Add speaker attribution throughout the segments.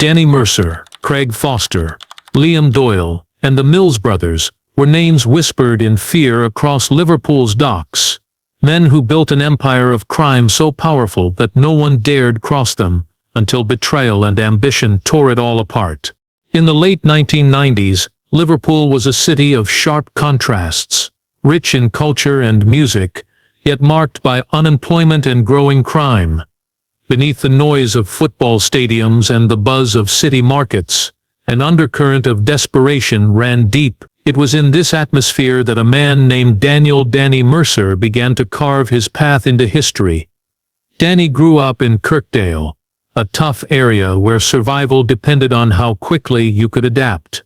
Speaker 1: Danny Mercer, Craig Foster, Liam Doyle, and the Mills brothers were names whispered in fear across Liverpool's docks. Men who built an empire of crime so powerful that no one dared cross them, until betrayal and ambition tore it all apart. In the late 1990s, Liverpool was a city of sharp contrasts, rich in culture and music, yet marked by unemployment and growing crime. Beneath the noise of football stadiums and the buzz of city markets, an undercurrent of desperation ran deep. It was in this atmosphere that a man named Danny Mercer began to carve his path into history. Danny grew up in Kirkdale, a tough area where survival depended on how quickly you could adapt.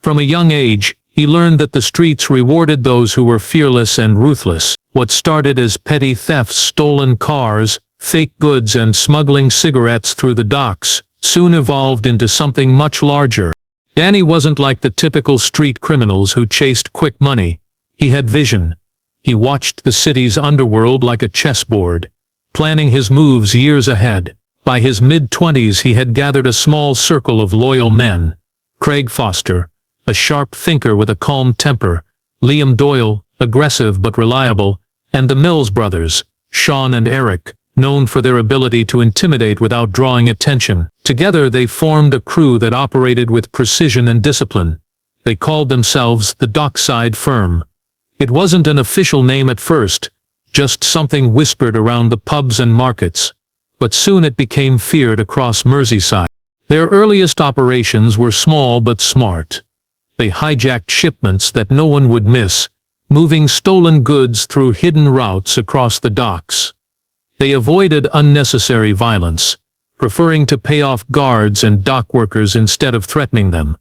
Speaker 1: From a young age, he learned that the streets rewarded those who were fearless and ruthless. What started as petty thefts, stolen cars, fake goods, and smuggling cigarettes through the docks soon evolved into something much larger. Danny wasn't like the typical street criminals who chased quick money. He had vision. He watched the city's underworld like a chessboard, planning his moves years ahead. By his mid-20s he had gathered a small circle of loyal men. Craig Foster, a sharp thinker with a calm temper, Liam Doyle, aggressive but reliable, and the Mills brothers, Sean and Eric, known for their ability to intimidate without drawing attention. Together they formed a crew that operated with precision and discipline. They called themselves the Dockside Firm. It wasn't an official name at first, just something whispered around the pubs and markets. But soon it became feared across Merseyside. Their earliest operations were small but smart. They hijacked shipments that no one would miss, moving stolen goods through hidden routes across the docks. They avoided unnecessary violence, preferring to pay off guards and dock workers instead of threatening them.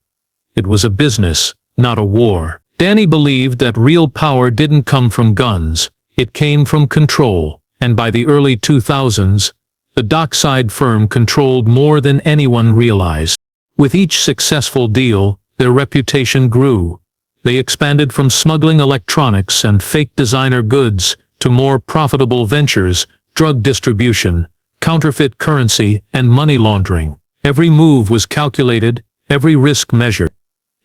Speaker 1: It was a business, not a war. Danny believed that real power didn't come from guns, it came from control, and by the early 2000s, the Dockside Firm controlled more than anyone realized. With each successful deal, their reputation grew. They expanded from smuggling electronics and fake designer goods to more profitable ventures, drug distribution, counterfeit currency, and money laundering. Every move was calculated, every risk measured.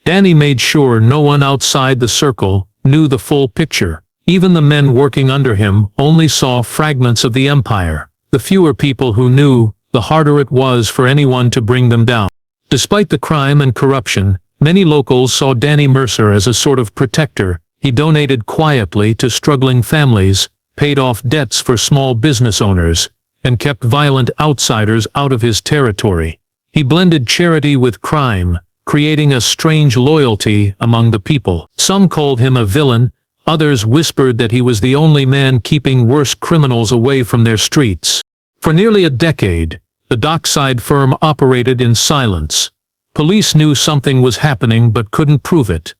Speaker 1: Danny made sure no one outside the circle knew the full picture. Even the men working under him only saw fragments of the empire. The fewer people who knew, the harder it was for anyone to bring them down. Despite the crime and corruption, many locals saw Danny Mercer as a sort of protector. He donated quietly to struggling families, paid off debts for small business owners, and kept violent outsiders out of his territory. He blended charity with crime, creating a strange loyalty among the people. Some called him a villain, others whispered that he was the only man keeping worse criminals away from their streets. For nearly a decade, the Dockside Firm operated in silence. Police knew something was happening but couldn't prove it.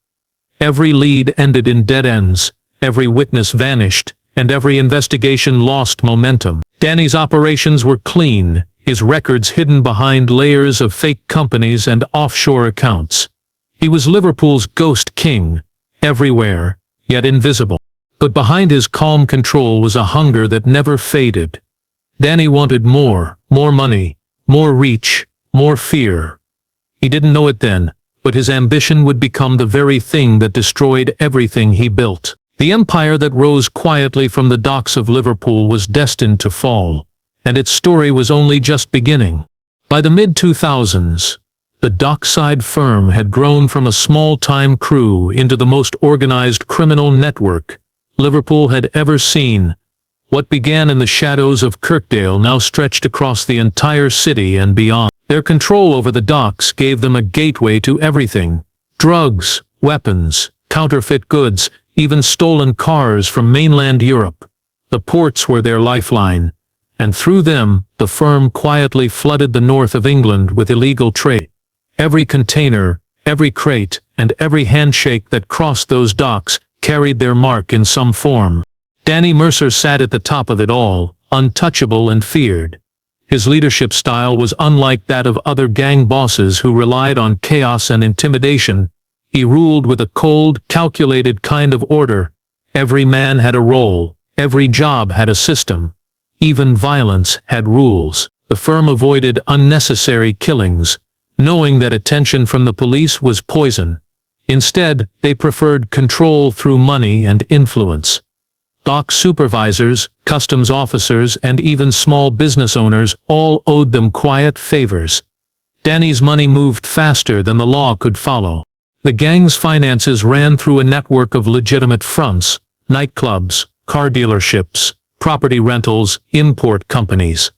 Speaker 1: Every lead ended in dead ends, every witness vanished, and every investigation lost momentum. Danny's operations were clean, his records hidden behind layers of fake companies and offshore accounts. He was Liverpool's ghost king, everywhere, yet invisible. But behind his calm control was a hunger that never faded. Danny wanted more money, more reach, more fear. He didn't know it then, but his ambition would become the very thing that destroyed everything he built. The empire that rose quietly from the docks of Liverpool was destined to fall, and its story was only just beginning. By the mid-2000s, the Dockside Firm had grown from a small-time crew into the most organized criminal network Liverpool had ever seen. What began in the shadows of Kirkdale now stretched across the entire city and beyond. Their control over the docks gave them a gateway to everything: drugs, weapons, counterfeit goods, even stolen cars from mainland Europe. The ports were their lifeline, and through them, the firm quietly flooded the north of England with illegal trade. Every container, every crate, and every handshake that crossed those docks carried their mark in some form. Danny Mercer sat at the top of it all, untouchable and feared. His leadership style was unlike that of other gang bosses who relied on chaos and intimidation. He ruled with a cold, calculated kind of order. Every man had a role, every job had a system. Even violence had rules. The firm avoided unnecessary killings, knowing that attention from the police was poison. Instead, they preferred control through money and influence. Dock supervisors, customs officers, and even small business owners all owed them quiet favors. Danny's money moved faster than the law could follow. The gang's finances ran through a network of legitimate fronts: nightclubs, car dealerships, property rentals, import companies.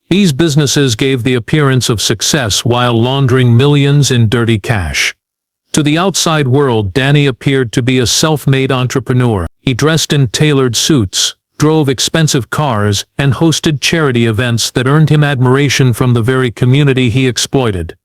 Speaker 1: These businesses gave the appearance of success while laundering millions in dirty cash. To the outside world, Danny appeared to be a self-made entrepreneur. He dressed in tailored suits, drove expensive cars, and hosted charity events that earned him admiration from the very community he exploited.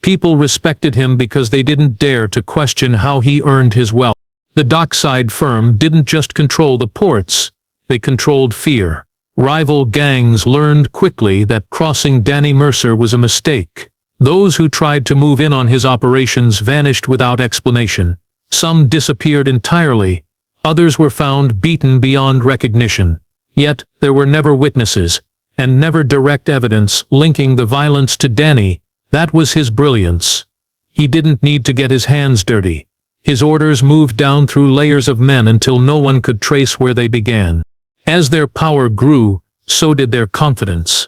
Speaker 1: People respected him because they didn't dare to question how he earned his wealth. The Dockside Firm didn't just control the ports, they controlled fear. Rival gangs learned quickly that crossing Danny Mercer was a mistake. Those who tried to move in on his operations vanished without explanation. Some disappeared entirely. Others were found beaten beyond recognition. Yet, there were never witnesses, and never direct evidence linking the violence to Danny. That was his brilliance. He didn't need to get his hands dirty. His orders moved down through layers of men until no one could trace where they began. As their power grew, so did their confidence.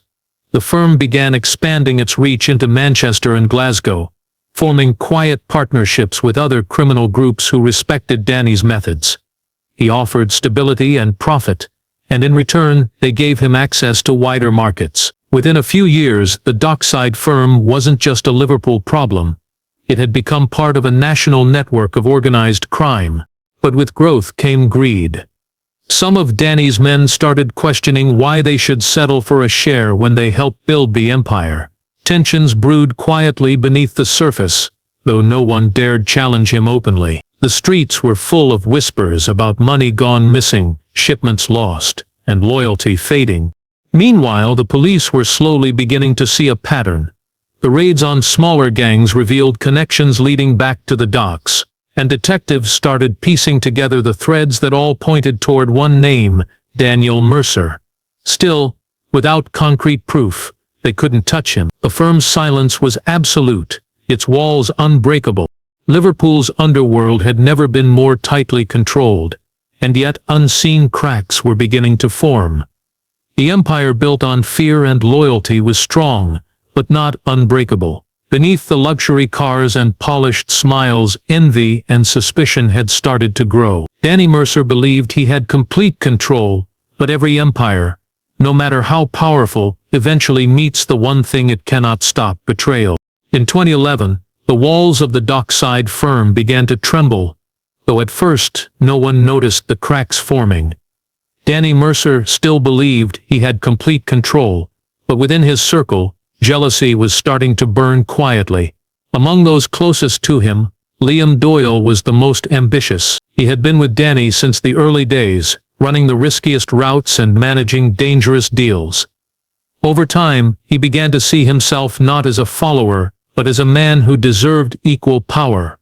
Speaker 1: The firm began expanding its reach into Manchester and Glasgow, forming quiet partnerships with other criminal groups who respected Danny's methods. He offered stability and profit, and in return, they gave him access to wider markets. Within a few years, the Dockside Firm wasn't just a Liverpool problem. It had become part of a national network of organized crime. But with growth came greed. Some of Danny's men started questioning why they should settle for a share when they helped build the empire. Tensions brewed quietly beneath the surface, though no one dared challenge him openly. The streets were full of whispers about money gone missing, shipments lost, and loyalty fading. Meanwhile, the police were slowly beginning to see a pattern. The raids on smaller gangs revealed connections leading back to the docks, and detectives started piecing together the threads that all pointed toward one name: Daniel Mercer. Still, without concrete proof, they couldn't touch him. The firm's silence was absolute, its walls unbreakable. Liverpool's underworld had never been more tightly controlled, and yet unseen cracks were beginning to form. The empire built on fear and loyalty was strong, but not unbreakable. Beneath the luxury cars and polished smiles, envy and suspicion had started to grow. Danny Mercer believed he had complete control, but every empire, no matter how powerful, eventually meets the one thing it cannot stop: betrayal. In 2011, the walls of the Dockside Firm began to tremble, though at first no one noticed the cracks forming. Danny Mercer still believed he had complete control, but within his circle, jealousy was starting to burn quietly. Among those closest to him, Liam Doyle was the most ambitious. He had been with Danny since the early days, running the riskiest routes and managing dangerous deals. Over time, he began to see himself not as a follower, but as a man who deserved equal power.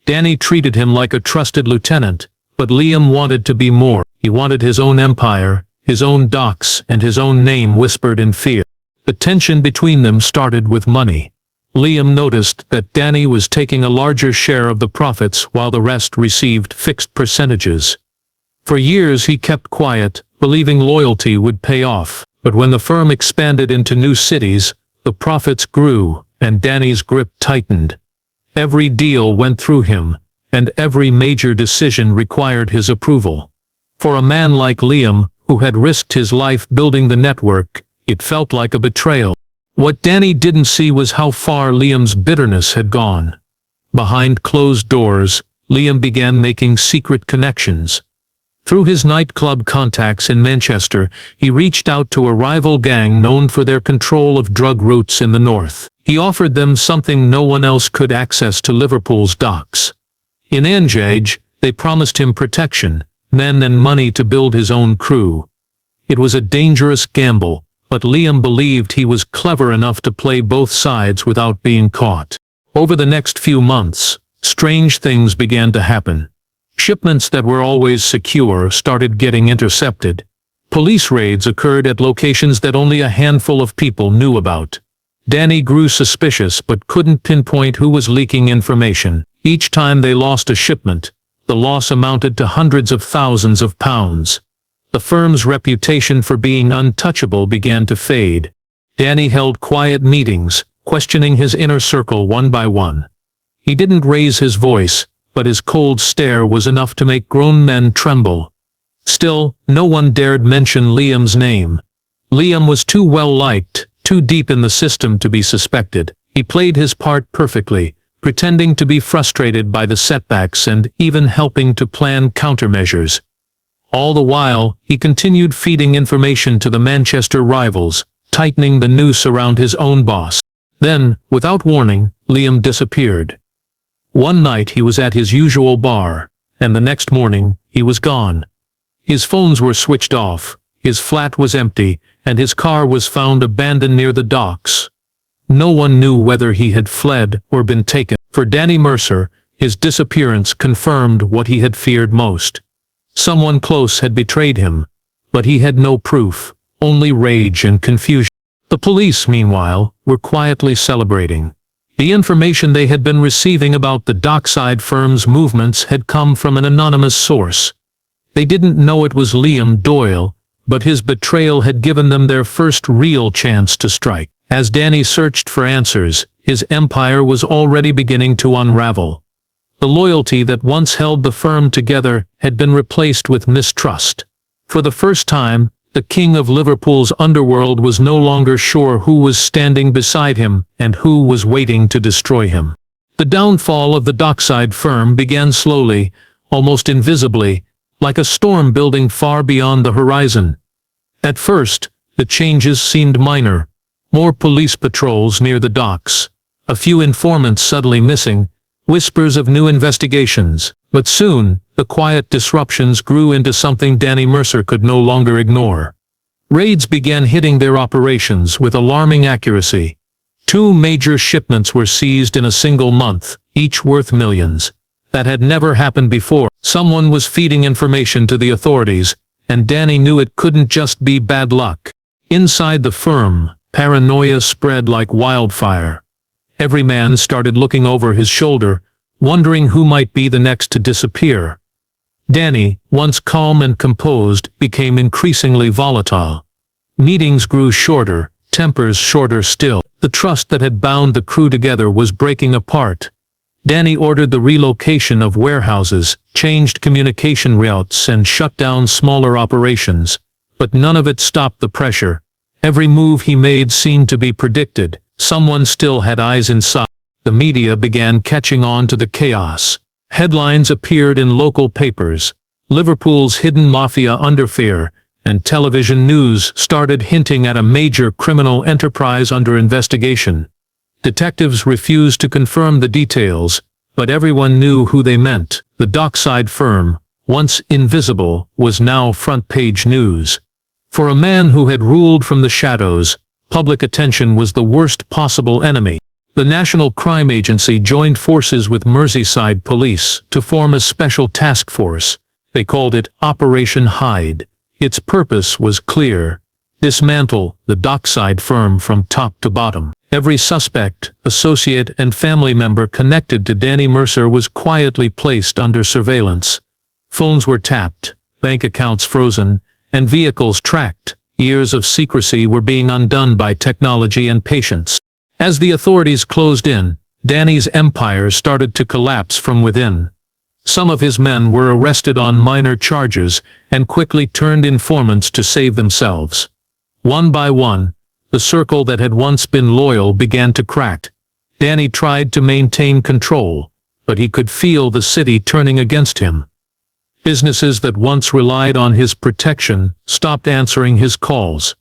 Speaker 1: Danny treated him like a trusted lieutenant, but Liam wanted to be more. He wanted his own empire, his own docks, and his own name whispered in fear. The tension between them started with money. Liam noticed that Danny was taking a larger share of the profits while the rest received fixed percentages. For years he kept quiet, believing loyalty would pay off. But when the firm expanded into new cities, the profits grew, and Danny's grip tightened. Every deal went through him, and every major decision required his approval. For a man like Liam, who had risked his life building the network, it felt like a betrayal. What Danny didn't see was how far Liam's bitterness had gone. Behind closed doors, Liam began making secret connections. Through his nightclub contacts in Manchester, he reached out to a rival gang known for their control of drug routes in the north. He offered them something no one else could: access to Liverpool's docks. In exchange, they promised him protection, men and money to build his own crew. It was a dangerous gamble, but Liam believed he was clever enough to play both sides without being caught. Over the next few months, strange things began to happen. Shipments that were always secure started getting intercepted. Police raids occurred at locations that only a handful of people knew about. Danny grew suspicious but couldn't pinpoint who was leaking information. Each time they lost a shipment, the loss amounted to hundreds of thousands of pounds. The firm's reputation for being untouchable began to fade. Danny held quiet meetings, questioning his inner circle one by one. He didn't raise his voice, but his cold stare was enough to make grown men tremble. Still, no one dared mention Liam's name. Liam was too well-liked, too deep in the system to be suspected. He played his part perfectly, pretending to be frustrated by the setbacks and even helping to plan countermeasures. All the while, he continued feeding information to the Manchester rivals, tightening the noose around his own boss. Then, without warning, Liam disappeared. One night he was at his usual bar, and the next morning, he was gone. His phones were switched off, his flat was empty, and his car was found abandoned near the docks. No one knew whether he had fled or been taken. For Danny Mercer, his disappearance confirmed what he had feared most. Someone close had betrayed him, but he had no proof, only rage and confusion. The police, meanwhile, were quietly celebrating. The information they had been receiving about the Dockside Firm's movements had come from an anonymous source. They didn't know it was Liam Doyle, but his betrayal had given them their first real chance to strike. As Danny searched for answers, his empire was already beginning to unravel. The loyalty that once held the firm together had been replaced with mistrust. For the first time, the king of Liverpool's underworld was no longer sure who was standing beside him and who was waiting to destroy him. The downfall of the Dockside Firm began slowly, almost invisibly, like a storm building far beyond the horizon. At first, the changes seemed minor. More police patrols near the docks, a few informants suddenly missing, whispers of new investigations. But soon, the quiet disruptions grew into something Danny Mercer could no longer ignore. Raids began hitting their operations with alarming accuracy. 2 major shipments were seized in a single month, each worth millions. That had never happened before. Someone was feeding information to the authorities, and Danny knew it couldn't just be bad luck. Inside the firm, paranoia spread like wildfire. Every man started looking over his shoulder, wondering who might be the next to disappear. Danny, once calm and composed, became increasingly volatile. Meetings grew shorter, tempers shorter still. The trust that had bound the crew together was breaking apart. Danny ordered the relocation of warehouses, changed communication routes and shut down smaller operations. But none of it stopped the pressure. Every move he made seemed to be predicted. Someone still had eyes inside. The media began catching on to the chaos. Headlines appeared in local papers. Liverpool's hidden mafia under fear, and television news started hinting at a major criminal enterprise under investigation. Detectives refused to confirm the details, but everyone knew who they meant. The Dockside Firm, once invisible, was now front-page news. For a man who had ruled from the shadows, public attention was the worst possible enemy. The National Crime Agency joined forces with Merseyside Police to form a special task force. They called it Operation Hide. Its purpose was clear: dismantle the Dockside Firm from top to bottom. Every suspect, associate and family member connected to Danny Mercer was quietly placed under surveillance. Phones were tapped, bank accounts frozen, and vehicles tracked. Years of secrecy were being undone by technology and patience. As the authorities closed in, Danny's empire started to collapse from within. Some of his men were arrested on minor charges and quickly turned informants to save themselves. One by one, the circle that had once been loyal began to crack. Danny tried to maintain control, but he could feel the city turning against him. Businesses that once relied on his protection stopped answering his calls.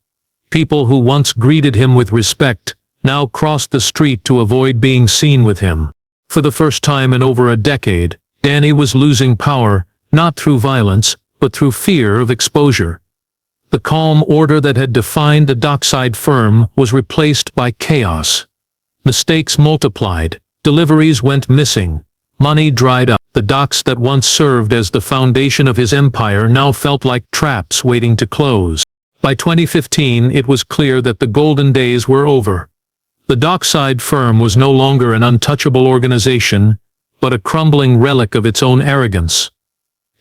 Speaker 1: People who once greeted him with respect now crossed the street to avoid being seen with him. For the first time in over a decade, Danny was losing power, not through violence, but through fear of exposure. The calm order that had defined the Dockside Firm was replaced by chaos. Mistakes multiplied, deliveries went missing, money dried up. The docks that once served as the foundation of his empire now felt like traps waiting to close. By 2015, it was clear that the golden days were over. The Dockside Firm was no longer an untouchable organization, but a crumbling relic of its own arrogance.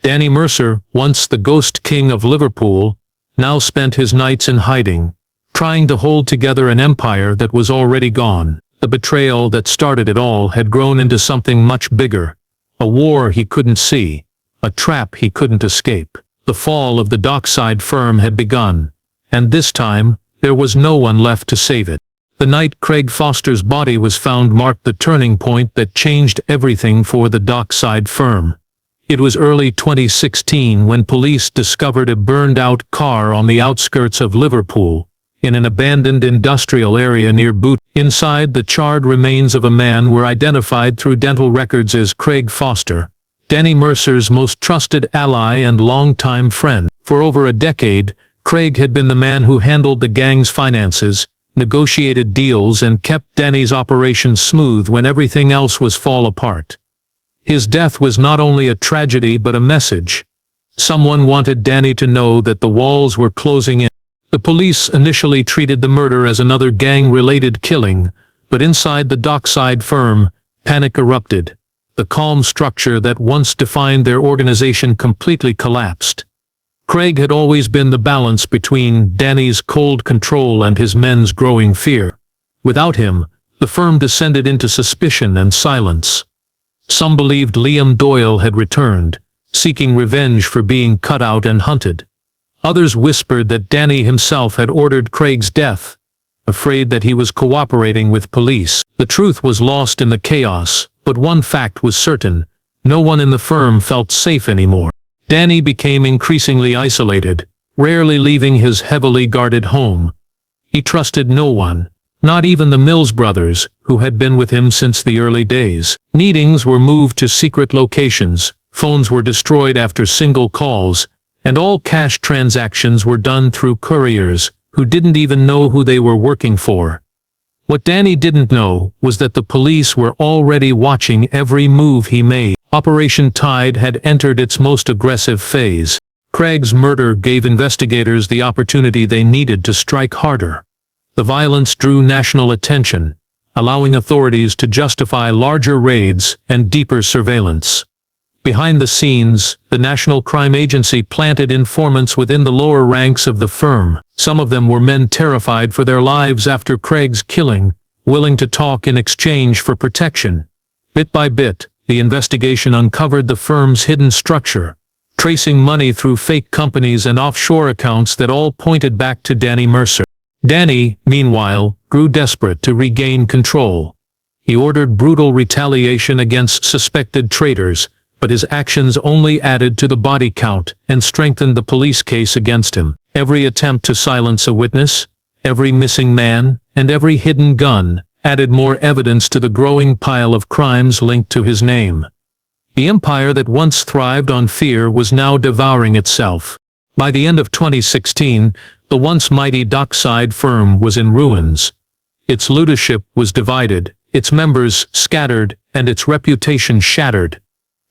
Speaker 1: Danny Mercer, once the ghost king of Liverpool, now spent his nights in hiding, trying to hold together an empire that was already gone. The betrayal that started it all had grown into something much bigger, a war he couldn't see, a trap he couldn't escape. The fall of the Dockside Firm had begun, and this time, there was no one left to save it. The night Craig Foster's body was found marked the turning point that changed everything for the Dockside Firm. It was early 2016 when police discovered a burned-out car on the outskirts of Liverpool, in an abandoned industrial area near Boot. Inside, the charred remains of a man were identified through dental records as Craig Foster, Danny Mercer's most trusted ally and longtime friend. For over a decade, Craig had been the man who handled the gang's finances, negotiated deals and kept Danny's operations smooth when everything else was fall apart. His death was not only a tragedy but a message. Someone wanted Danny to know that the walls were closing in. The police initially treated the murder as another gang-related killing, but inside the Dockside Firm, panic erupted. The calm structure that once defined their organization completely collapsed. Craig had always been the balance between Danny's cold control and his men's growing fear. Without him, the firm descended into suspicion and silence. Some believed Liam Doyle had returned, seeking revenge for being cut out and hunted. Others whispered that Danny himself had ordered Craig's death, afraid that he was cooperating with police. The truth was lost in the chaos, but one fact was certain: no one in the firm felt safe anymore. Danny became increasingly isolated, rarely leaving his heavily guarded home. He trusted no one, not even the Mills brothers, who had been with him since the early days. Meetings were moved to secret locations, phones were destroyed after single calls, and all cash transactions were done through couriers, who didn't even know who they were working for. What Danny didn't know was that the police were already watching every move he made. Operation Tide had entered its most aggressive phase. Craig's murder gave investigators the opportunity they needed to strike harder. The violence drew national attention, allowing authorities to justify larger raids and deeper surveillance. Behind the scenes, the National Crime Agency planted informants within the lower ranks of the firm. Some of them were men terrified for their lives after Craig's killing, willing to talk in exchange for protection. Bit by bit, the investigation uncovered the firm's hidden structure, tracing money through fake companies and offshore accounts that all pointed back to Danny Mercer. Danny, meanwhile, grew desperate to regain control. He ordered brutal retaliation against suspected traitors, but his actions only added to the body count and strengthened the police case against him. Every attempt to silence a witness, every missing man, and every hidden gun added more evidence to the growing pile of crimes linked to his name. The empire that once thrived on fear was now devouring itself. By the end of 2016, the once mighty Dockside Firm was in ruins. Its leadership was divided, its members scattered, and its reputation shattered.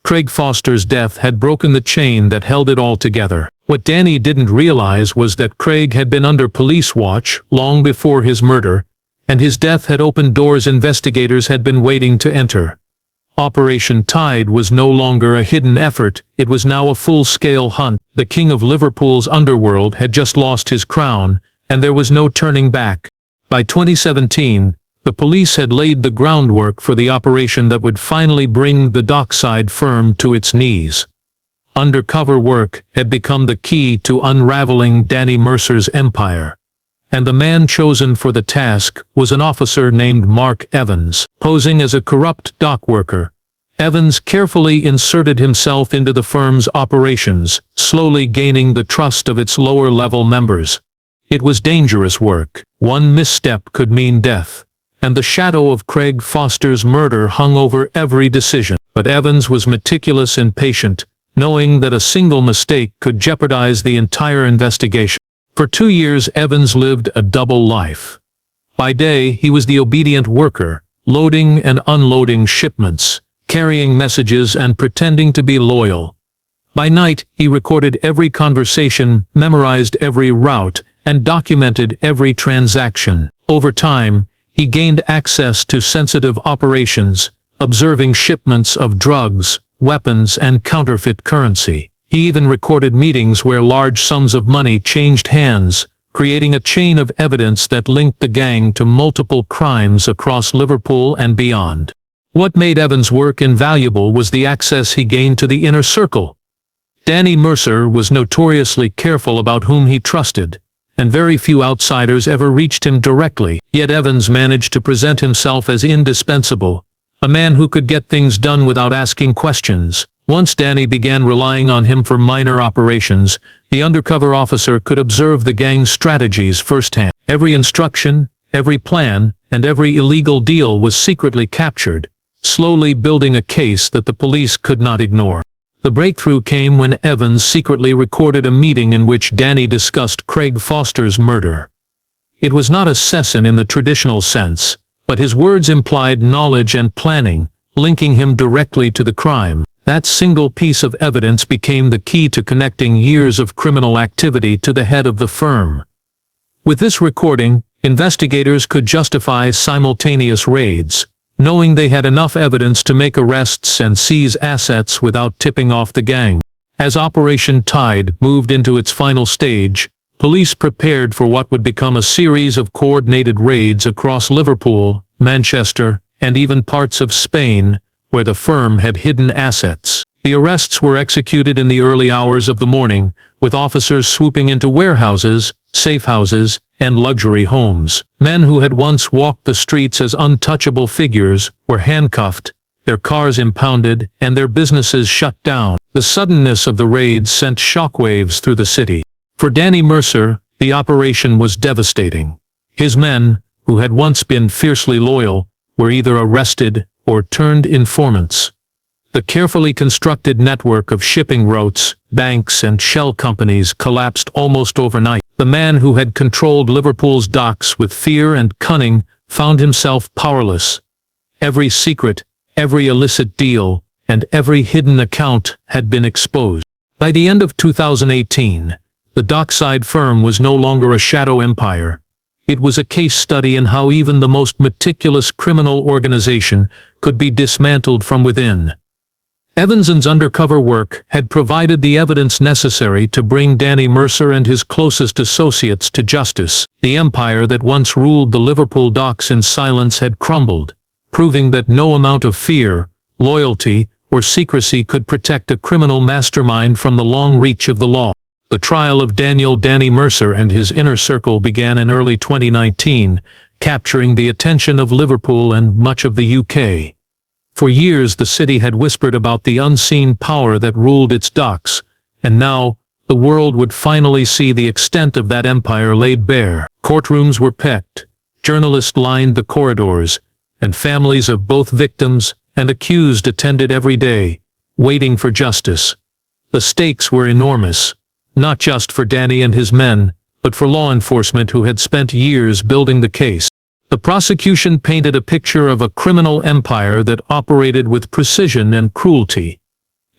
Speaker 1: Craig Foster's death had broken the chain that held it all together. What Danny didn't realize was that Craig had been under police watch long before his murder, and his death had opened doors investigators had been waiting to enter. Operation Tide was no longer a hidden effort, it was now a full-scale hunt. The king of Liverpool's Underworld had just lost his crown, and there was no turning back. By 2017, the police had laid the groundwork for the operation that would finally bring the Dockside Firm to its knees. Undercover work had become the key to unraveling Danny Mercer's empire. And the man chosen for the task was an officer named Mark Evans. Posing as a corrupt dock worker, Evans carefully inserted himself into the firm's operations, slowly gaining the trust of its lower-level members. It was dangerous work. One misstep could mean death, and the shadow of Craig Foster's murder hung over every decision. But Evans was meticulous and patient, knowing that a single mistake could jeopardize the entire investigation. For 2 years Evans lived a double life. By day he was the obedient worker, loading and unloading shipments, carrying messages and pretending to be loyal. By night he recorded every conversation, memorized every route, and documented every transaction. Over time, He gained access to sensitive operations, observing shipments of drugs, weapons, and counterfeit currency. He even recorded meetings where large sums of money changed hands, creating a chain of evidence that linked the gang to multiple crimes across Liverpool and beyond. What made Evans' work invaluable was the access he gained to the inner circle. Danny Mercer was notoriously careful about whom he trusted, and very few outsiders ever reached him directly. Yet Evans managed to present himself as indispensable, a man who could get things done without asking questions. Once Danny began relying on him for minor operations, the undercover officer could observe the gang's strategies firsthand. Every instruction, every plan, and every illegal deal was secretly captured, slowly building a case that the police could not ignore. The breakthrough came when Evans secretly recorded a meeting in which Danny discussed Craig Foster's murder. It was not assassin in the traditional sense, but his words implied knowledge and planning, linking him directly to the crime. That single piece of evidence became the key to connecting years of criminal activity to the head of the firm. With this recording, investigators could justify simultaneous raids, knowing they had enough evidence to make arrests and seize assets without tipping off the gang. As Operation Tide moved into its final stage, police prepared for what would become a series of coordinated raids across Liverpool, Manchester, and even parts of Spain, where the firm had hidden assets. The arrests were executed in the early hours of the morning, with officers swooping into warehouses, safe houses, and luxury homes. Men who had once walked the streets as untouchable figures were handcuffed, their cars impounded, and their businesses shut down. The suddenness of the raids sent shockwaves through the city. For Danny Mercer, the operation was devastating. His men, who had once been fiercely loyal, were either arrested or turned informants. The carefully constructed network of shipping routes, banks, and shell companies collapsed almost overnight. The man who had controlled Liverpool's docks with fear and cunning found himself powerless. Every secret, every illicit deal, and every hidden account had been exposed. By the end of 2018, the Dockside Firm was no longer a shadow empire. It was a case study in how even the most meticulous criminal organization could be dismantled from within. Evans's undercover work had provided the evidence necessary to bring Danny Mercer and his closest associates to justice. The empire that once ruled the Liverpool docks in silence had crumbled, proving that no amount of fear, loyalty, or secrecy could protect a criminal mastermind from the long reach of the law. The trial of Danny Mercer and his inner circle began in early 2019, capturing the attention of Liverpool and much of the UK. For years the city had whispered about the unseen power that ruled its docks, and now the world would finally see the extent of that empire laid bare. Courtrooms were packed, journalists lined the corridors, and families of both victims and accused attended every day, waiting for justice. The stakes were enormous, not just for Danny and his men, but for law enforcement who had spent years building the case. The prosecution painted a picture of a criminal empire that operated with precision and cruelty.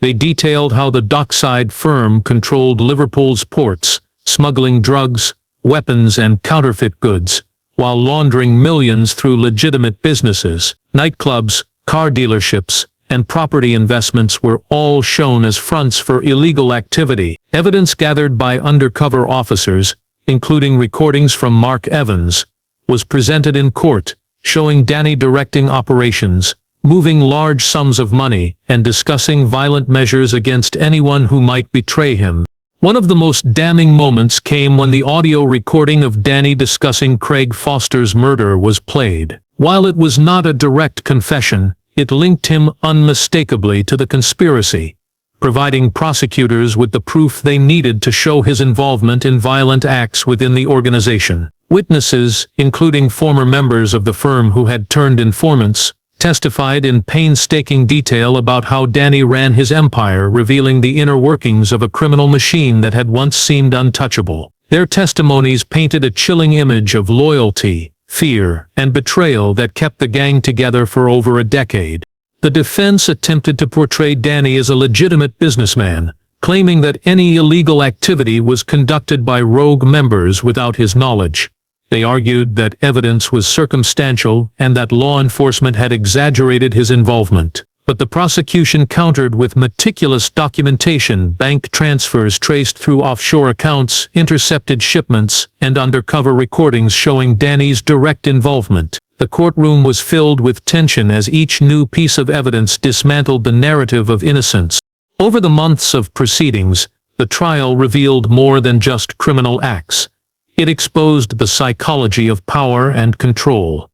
Speaker 1: They detailed how the Dockside Firm controlled Liverpool's ports, smuggling drugs, weapons, and counterfeit goods, while laundering millions through legitimate businesses. Nightclubs, car dealerships, and property investments were all shown as fronts for illegal activity. Evidence gathered by undercover officers, including recordings from Mark Evans, was presented in court, showing Danny directing operations, moving large sums of money, and discussing violent measures against anyone who might betray him. One of the most damning moments came when the audio recording of Danny discussing Craig Foster's murder was played. While it was not a direct confession, it linked him unmistakably to the conspiracy, providing prosecutors with the proof they needed to show his involvement in violent acts within the organization. Witnesses, including former members of the firm who had turned informants, testified in painstaking detail about how Danny ran his empire, revealing the inner workings of a criminal machine that had once seemed untouchable. Their testimonies painted a chilling image of loyalty, fear, and betrayal that kept the gang together for over a decade. The defense attempted to portray Danny as a legitimate businessman, claiming that any illegal activity was conducted by rogue members without his knowledge. They argued that evidence was circumstantial and that law enforcement had exaggerated his involvement. But the prosecution countered with meticulous documentation, bank transfers traced through offshore accounts, intercepted shipments, and undercover recordings showing Danny's direct involvement. The courtroom was filled with tension as each new piece of evidence dismantled the narrative of innocence. Over the months of proceedings, the trial revealed more than just criminal acts. It exposed the psychology of power and control.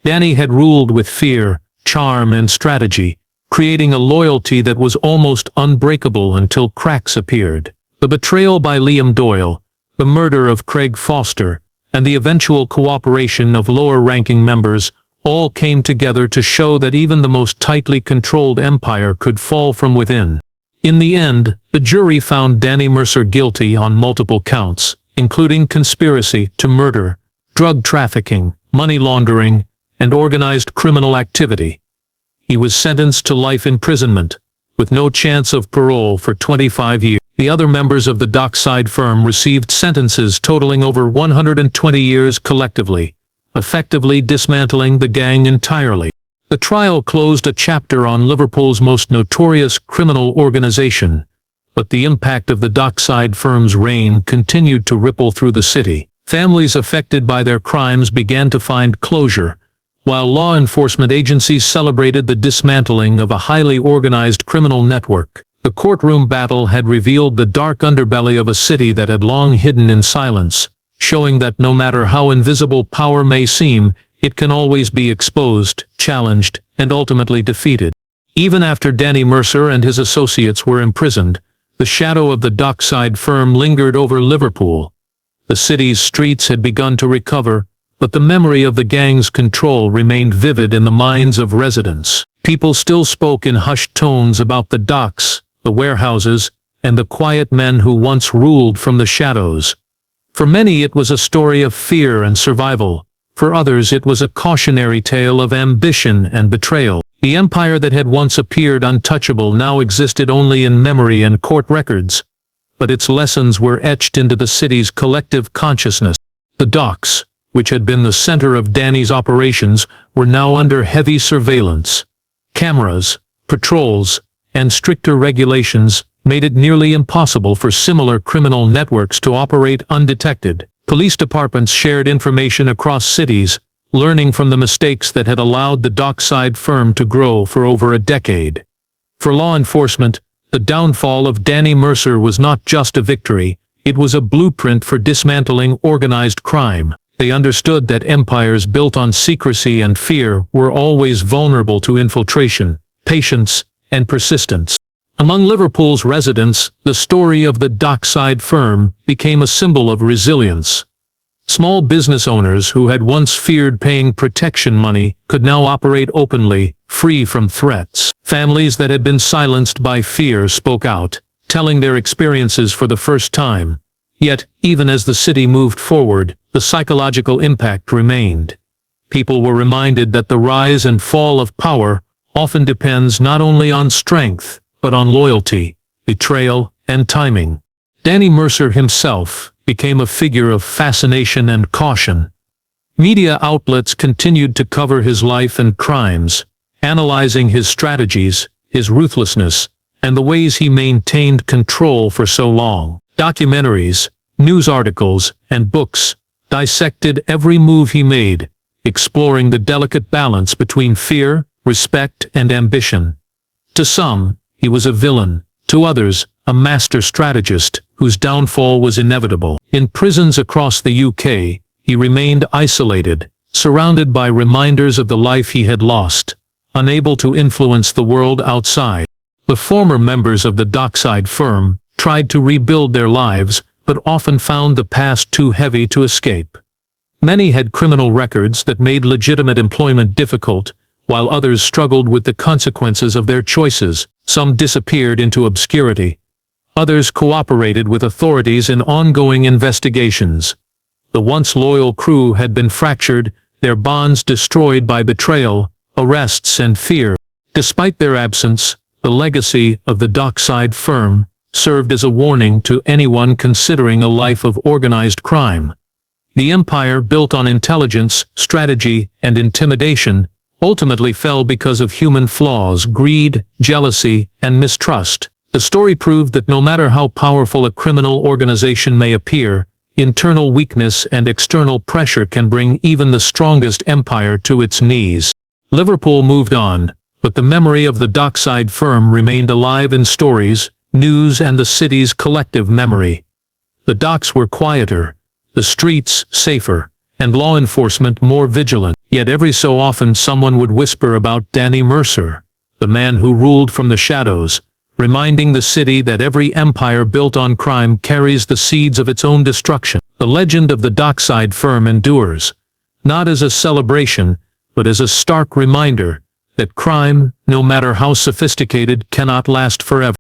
Speaker 1: Danny had ruled with fear, charm, and strategy, creating a loyalty that was almost unbreakable until cracks appeared. The betrayal by Liam Doyle, the murder of Craig Foster, and the eventual cooperation of lower-ranking members all came together to show that even the most tightly controlled empire could fall from within. In the end, the jury found Danny Mercer guilty on multiple counts, including conspiracy to murder, drug trafficking, money laundering, and organized criminal activity. He was sentenced to life imprisonment, with no chance of parole for 25 years. The other members of the Dockside Firm received sentences totaling over 120 years collectively, effectively dismantling the gang entirely. The trial closed a chapter on Liverpool's most notorious criminal organization, but the impact of the Dockside Firm's reign continued to ripple through the city. Families affected by their crimes began to find closure, while law enforcement agencies celebrated the dismantling of a highly organized criminal network. The courtroom battle had revealed the dark underbelly of a city that had long hidden in silence, showing that no matter how invisible power may seem, it can always be exposed, challenged, and ultimately defeated. Even after Danny Mercer and his associates were imprisoned, the shadow of the Dockside Firm lingered over Liverpool. The city's streets had begun to recover, but the memory of the gang's control remained vivid in the minds of residents. People still spoke in hushed tones about the docks, the warehouses, and the quiet men who once ruled from the shadows. For many it was a story of fear and survival. For others it was a cautionary tale of ambition and betrayal. The empire that had once appeared untouchable now existed only in memory and court records, but its lessons were etched into the city's collective consciousness. The docks, which had been the center of Danny's operations, were now under heavy surveillance. Cameras, patrols, and stricter regulations made it nearly impossible for similar criminal networks to operate undetected. Police departments shared information across cities, learning from the mistakes that had allowed the Dockside Firm to grow for over a decade. For law enforcement, the downfall of Danny Mercer was not just a victory, it was a blueprint for dismantling organized crime. They understood that empires built on secrecy and fear were always vulnerable to infiltration, patience, and persistence. Among Liverpool's residents, the story of the Dockside Firm became a symbol of resilience. Small business owners who had once feared paying protection money could now operate openly, free from threats. Families that had been silenced by fear spoke out, telling their experiences for the first time. Yet, even as the city moved forward, the psychological impact remained. People were reminded that the rise and fall of power often depends not only on strength, but on loyalty, betrayal, and timing. Danny Mercer himself became a figure of fascination and caution. Media outlets continued to cover his life and crimes, analyzing his strategies, his ruthlessness, and the ways he maintained control for so long. Documentaries, news articles, and books dissected every move he made, exploring the delicate balance between fear, respect, and ambition. To some, he was a villain. To others, a master strategist whose downfall was inevitable. In prisons across the UK, he remained isolated, surrounded by reminders of the life he had lost, unable to influence the world outside. The former members of the Dockside Firm tried to rebuild their lives, but often found the past too heavy to escape. Many had criminal records that made legitimate employment difficult, while others struggled with the consequences of their choices. Some disappeared into obscurity. Others cooperated with authorities in ongoing investigations. The once loyal crew had been fractured, their bonds destroyed by betrayal, arrests, and fear. Despite their absence, the legacy of the Dockside Firm served as a warning to anyone considering a life of organized crime. The empire, built on intelligence, strategy, and intimidation, ultimately fell because of human flaws, greed, jealousy, and mistrust. The story proved that no matter how powerful a criminal organization may appear, internal weakness and external pressure can bring even the strongest empire to its knees. Liverpool moved on, but the memory of the Dockside Firm remained alive in stories, news, and the city's collective memory. The docks were quieter, the streets safer, and law enforcement more vigilant. Yet every so often someone would whisper about Danny Mercer, the man who ruled from the shadows, reminding the city that every empire built on crime carries the seeds of its own destruction. The legend of the Dockside Firm endures, not as a celebration, but as a stark reminder that crime, no matter how sophisticated, cannot last forever.